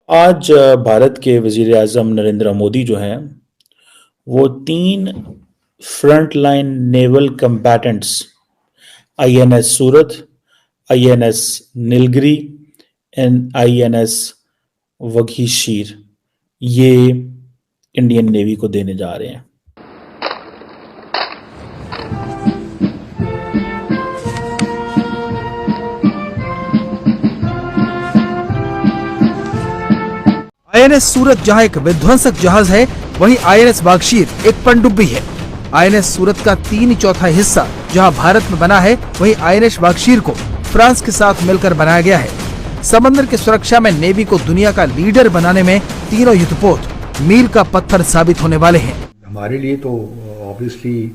आज भारत के वजीर आज़म नरेंद्र मोदी जो हैं वो 3 front line naval combatants INS Surat, INS Nilgiri and INS Vaghsheer ये इंडियन नेवी को देने जा रहे हैं। INS सूरत जहां एक विध्वंसक जहाज है, वहीं INS वागशीर एक पनडुब्बी है। INS सूरत का 3/4 हिस्सा जहां भारत में बना है, वहीं INS वागशीर को फ्रांस के साथ मिलकर बनाया गया है। समंदर की सुरक्षा में नेवी को दुनिया का लीडर बनाने में तीनों युद्धपोत मील का पत्थर साबित होने वाले हैं। हमारे लिए तो ऑब्वियसली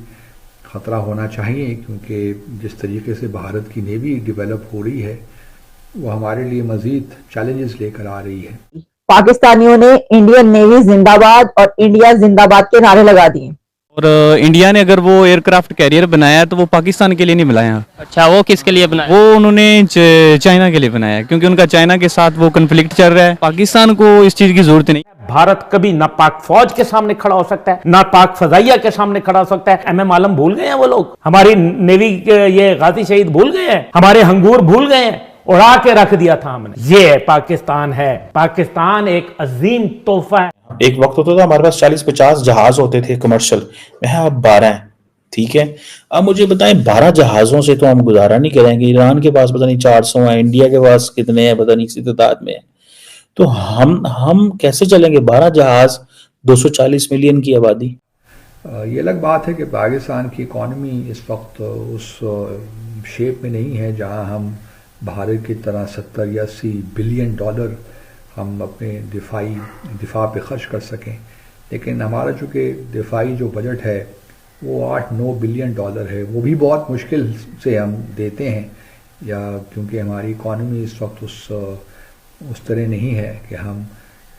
खतरा होना चाहिए, क्योंकि जिस तरीके से भारत की नेवी डेवलप हो रही है वो हमारे लिए मजीद चैलेंजेस लेकर आ रही है। पाकिस्तानियों ने इंडियन नेवी जिंदाबाद और इंडिया जिंदाबाद के नारे लगा दिए। और इंडिया ने अगर वो एयरक्राफ्ट कैरियर बनाया तो वो पाकिस्तान के लिए नहीं बनाया। अच्छा, वो किसके लिए बनाया? वो उन्होंने चाइना के लिए बनाया, क्योंकि उनका चाइना के साथ वो कन्फ्लिक्ट चल रहा है। पाकिस्तान को इस चीज की जरूरत नहीं। भारत कभी ना पाक फौज के सामने खड़ा हो सकता है, ना पाक फजाइया के सामने खड़ा हो सकता है। MM आलम भूल गए हैं वो लोग, हमारी नेवी के ये गाजी शहीद भूल गए हैं, हमारे हंगूर भूल गए हैं, उड़ा के रख दिया था हमने। ये पाकिस्तान है। पाकिस्तान एक अजीम तोहफा है। एक वक्त होता था हमारे पास 40-50 जहाज होते थे कमर्शियल में, अब 12 हैं। ठीक है, अब मुझे बताएं 12 जहाजों से तो हम गुजारा नहीं करेंगे। ईरान के पास पता नहीं 400 है, इंडिया के पास कितने हैं पता नहीं, किसी तादाद में है। तो हम कैसे चलेंगे? 12 जहाज, 240 मिलियन की आबादी। ये अलग बात है कि पाकिस्तान की इकॉनमी इस वक्त उस शेप में नहीं है जहां हम भारत की तरह 70 या 80 बिलियन डॉलर हम अपने दिफा पे खर्च कर सकें। लेकिन हमारा चूँकि दिफाई जो बजट है वो 8-9 बिलियन डॉलर है, वो भी बहुत मुश्किल से हम देते हैं, या क्योंकि हमारी इकॉनमी इस वक्त उस तरह नहीं है कि हम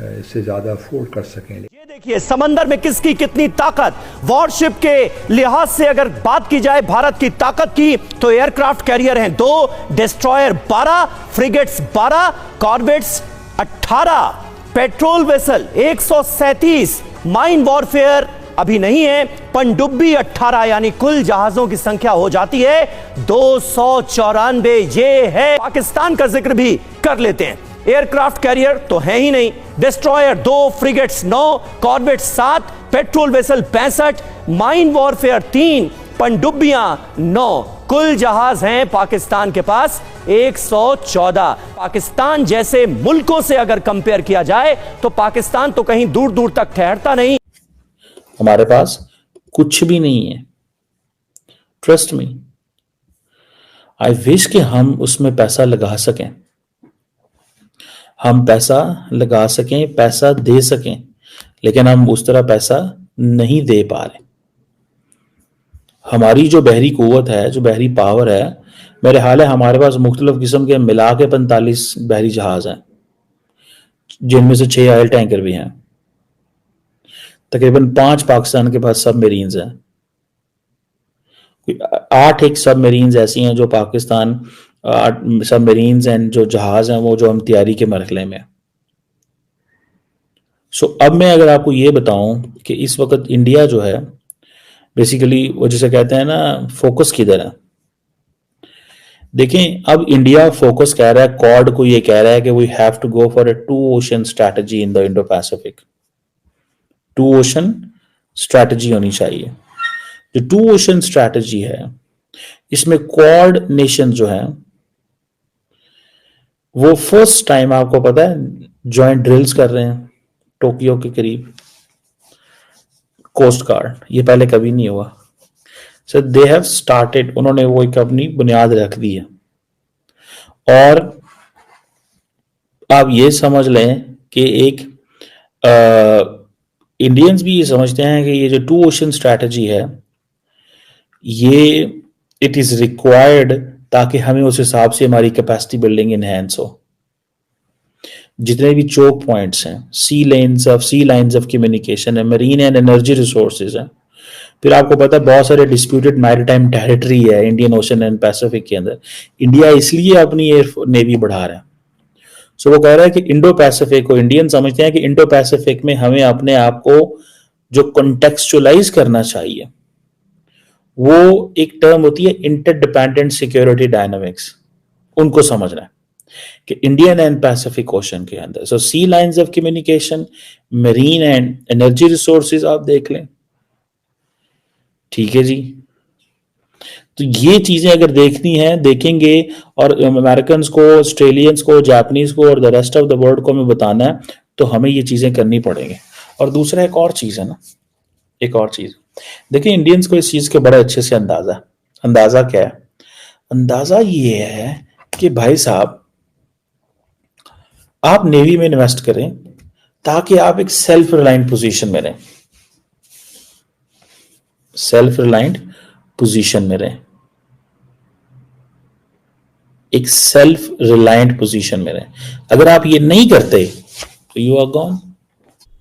इससे ज़्यादा अफोर्ड कर सकें। ये देखिए समंदर में किसकी कितनी ताकत। वॉरशिप के लिहाज से अगर बात की जाए भारत की ताकत की, तो एयरक्राफ्ट कैरियर हैं 2, destroyer 12, frigates 12, corvettes 18, patrol vessel 137, mine warfare अभी नहीं है, पनडुब्बी 18, यानी कुल जहाजों की संख्या हो जाती है 294। ये है, पाकिस्तान का जिक्र भी कर लेते हैं। एयरक्राफ्ट कैरियर तो है ही नहीं। Destroyer 2, frigates 9, corvettes 7, patrol vessel 65, mine warfare 3, पनडुब्बियां 9, कुल जहाज हैं पाकिस्तान के पास 114। पाकिस्तान जैसे मुल्कों से अगर कंपेयर किया जाए तो पाकिस्तान तो कहीं दूर दूर तक ठहरता नहीं। हमारे पास कुछ भी नहीं है, ट्रस्ट मी। आई विश कि हम उसमें पैसा लगा सकें, हम पैसा लगा सकें, पैसा दे सकें, लेकिन हम उस तरह पैसा नहीं दे पा रहे। हमारी जो बहरी कुव्वत है, जो बहरी पावर है, मेरे हाल है हमारे पास मुख्तलिफ किस्म के मिला के 45 बहरी जहाज हैं, जिनमें से 6 ऑयल टैंकर भी हैं। तकरीबन 5 पाकिस्तान के पास सबमरीन्स हैं। 8 एक सबमरीन्स ऐसी हैं जो पाकिस्तान सबमरीन्स एंड जो जहाज हैं वो जो हम तैयारी के मरहले में। सो अब मैं अगर आपको ये बताऊं कि इस वक्त इंडिया जो है बेसिकली वो जिसे कहते हैं ना, फोकस किधर है। देखें, अब इंडिया फोकस कह रहा है, क्वाड को ये कह रहा है कि we have to go for a 2 ocean strategy in the Indo Pacific. 2 ocean strategy होनी चाहिए। जो 2 ओशन स्ट्रैटेजी है, इसमें क्वाड नेशन जो है वो फर्स्ट टाइम, आपको पता है, जॉइंट ड्रिल्स कर रहे हैं टोक्यो के करीब, कोस्ट गार्ड। ये पहले कभी नहीं हुआ। सो दे हैव स्टार्टेड, उन्होंने वो एक अपनी बुनियाद रख दी है। और आप ये समझ लें कि एक इंडियंस भी ये समझते हैं कि ये जो 2 ओशन स्ट्रैटेजी है, ये इट इज रिक्वायर्ड ताकि हमें उस हिसाब से हमारी कैपेसिटी बिल्डिंग इनहेंस हो। जितने भी चोक पॉइंट्स हैं, सी लाइंस ऑफ कम्युनिकेशन है, मरीन एंड एनर्जी रिसोर्सेज हैं, फिर आपको पता है बहुत सारे डिस्प्यूटेड मैरीटाइम टेरिटरी है इंडियन ओशन एंड पैसिफिक के अंदर। इंडिया इसलिए अपनी एयर नेवी बढ़ा रहा है। सो वो कह रहा है कि इंडो पैसिफिक को, इंडियन समझते हैं कि इंडो पैसिफिक में हमें अपने आप को जो कॉन्टेक्चुअलाइज करना चाहिए, वो एक टर्म होती है इंटरडिपेंडेंट सिक्योरिटी डायनामिक्स, उनको समझना है कि इंडियन एंड पैसिफिक ओशन के अंदर so sea lines of communication, marine and energy resources आप देख लें, ठीक है जी। तो ये चीजें अगर देखनी है देखेंगे, और अमेरिकन को, ऑस्ट्रेलियंस को, जापानीज को और the rest of the world को हमें बताना है, तो हमें ये चीजें करनी पड़ेंगी। और दूसरा एक और चीज है ना, एक और चीज देखिए, इंडियंस को इस चीज के बड़े अच्छे से अंदाजा क्या है? अंदाजा ये है कि भाई साहब, आप नेवी में इन्वेस्ट करें ताकि आप एक सेल्फ रिलायंट पोजीशन में रहें, सेल्फ रिलायंट पोजीशन में रहें, एक सेल्फ रिलायंट पोजीशन में रहें। अगर आप ये नहीं करते तो यू आर गॉन।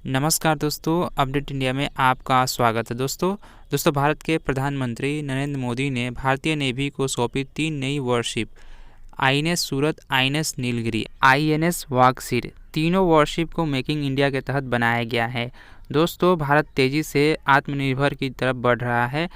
नमस्कार दोस्तों, अपडेट इंडिया में आपका स्वागत है। दोस्तों भारत के प्रधानमंत्री नरेंद्र मोदी ने भारतीय नेवी को सौंपी 3 नई वॉरशिप, आईएनएस सूरत, आईएनएस नीलगिरी, आईएनएस वागशीर। तीनों वॉरशिप को मेकिंग इंडिया के तहत बनाया गया है। दोस्तों भारत तेजी से आत्मनिर्भर की तरफ बढ़ रहा है।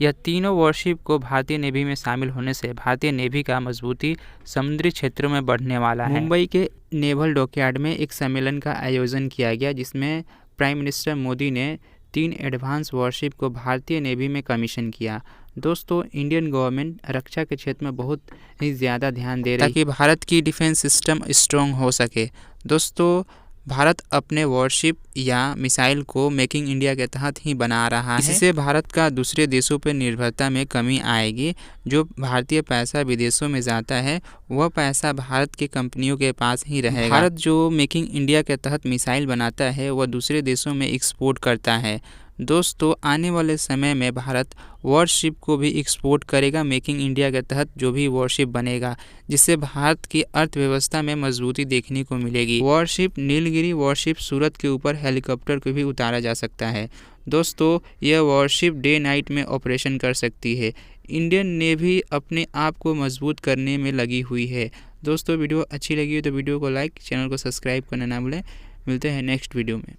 यह तीनों वॉरशिप को भारतीय नेवी में शामिल होने से भारतीय नेवी का मजबूती समुद्री क्षेत्रों में बढ़ने वाला है। मुंबई के नेवल डॉकयार्ड में एक सम्मेलन का आयोजन किया गया, जिसमें प्राइम मिनिस्टर मोदी ने 3 एडवांस वॉरशिप को भारतीय नेवी में कमीशन किया। दोस्तों इंडियन गवर्नमेंट रक्षा के क्षेत्र में बहुत ही ज़्यादा ध्यान दे रही है ताकि भारत की डिफेंस सिस्टम स्ट्रॉन्ग हो सके। दोस्तों भारत अपने वॉरशिप या मिसाइल को मेकिंग इंडिया के तहत ही बना रहा है। इससे भारत का दूसरे देशों पर निर्भरता में कमी आएगी। जो भारतीय पैसा विदेशों में जाता है वह पैसा भारत की कंपनियों के पास ही रहेगा। भारत जो मेकिंग इंडिया के तहत मिसाइल बनाता है वह दूसरे देशों में एक्सपोर्ट करता है। दोस्तों आने वाले समय में भारत वॉरशिप को भी एक्सपोर्ट करेगा मेकिंग इंडिया के तहत जो भी वॉरशिप बनेगा, जिससे भारत की अर्थव्यवस्था में मजबूती देखने को मिलेगी। वॉरशिप नीलगिरी वॉरशिप सूरत के ऊपर हेलीकॉप्टर को भी उतारा जा सकता है। दोस्तों यह वॉरशिप डे नाइट में ऑपरेशन कर सकती है। इंडियन नेवी अपने आप को मजबूत करने में लगी हुई है। दोस्तों वीडियो अच्छी लगी हो तो वीडियो को लाइक, चैनल को सब्सक्राइब करना ना भूलें। मिलते हैं नेक्स्ट वीडियो में।